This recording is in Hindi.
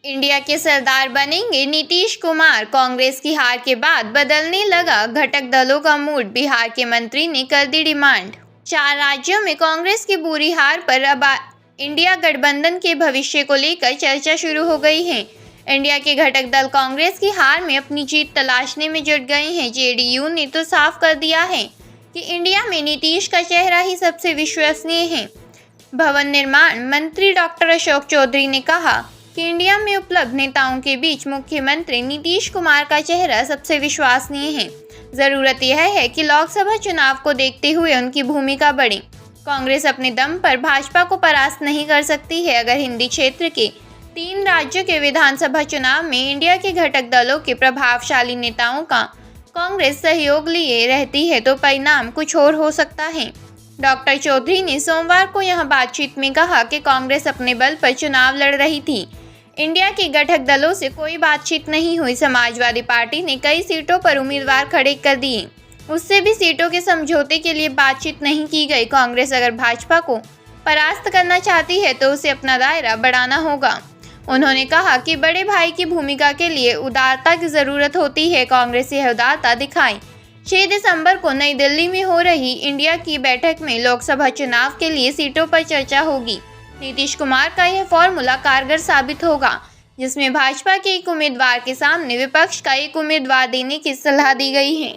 इंडिया के सरदार बनेंगे नीतीश कुमार। कांग्रेस की हार के बाद बदलने लगा घटक दलों का मूड। बिहार के मंत्री ने कर दी डिमांड। 4 राज्यों में कांग्रेस की बुरी हार पर अब इंडिया गठबंधन के भविष्य को लेकर चर्चा शुरू हो गई है। इंडिया के घटक दल कांग्रेस की हार में अपनी जीत तलाशने में जुट गए हैं। जेडीयू ने तो साफ कर दिया है कि इंडिया में नीतीश का चेहरा ही सबसे विश्वसनीय है। भवन निर्माण मंत्री डॉक्टर अशोक चौधरी ने कहा कि इंडिया में उपलब्ध नेताओं के बीच मुख्यमंत्री नीतीश कुमार का चेहरा सबसे विश्वसनीय है। जरूरत यह है कि लोकसभा चुनाव को देखते हुए उनकी भूमिका बढ़े। कांग्रेस अपने दम पर भाजपा को परास्त नहीं कर सकती है। अगर हिंदी क्षेत्र के 3 राज्यों के विधानसभा चुनाव में इंडिया के घटक दलों के प्रभावशाली नेताओं का कांग्रेस सहयोग लिए रहती है तो परिणाम कुछ और हो सकता है। डॉक्टर चौधरी ने सोमवार को यहां बातचीत में कहा कि कांग्रेस अपने बल पर चुनाव लड़ रही थी। इंडिया के घटक दलों से कोई बातचीत नहीं हुई। समाजवादी पार्टी ने कई सीटों पर उम्मीदवार खड़े कर दिए, उससे भी सीटों के समझौते के लिए बातचीत नहीं की गई। कांग्रेस अगर भाजपा को परास्त करना चाहती है तो उसे अपना दायरा बढ़ाना होगा। उन्होंने कहा कि बड़े भाई की भूमिका के लिए उदारता की जरूरत होती है। कांग्रेस यह उदारता दिखाए। 6 दिसंबर को नई दिल्ली में हो रही इंडिया की बैठक में लोकसभा चुनाव के लिए सीटों पर चर्चा होगी। नीतीश कुमार का यह फॉर्मूला कारगर साबित होगा, जिसमें भाजपा के एक उम्मीदवार के सामने विपक्ष का एक उम्मीदवार देने की सलाह दी गई है।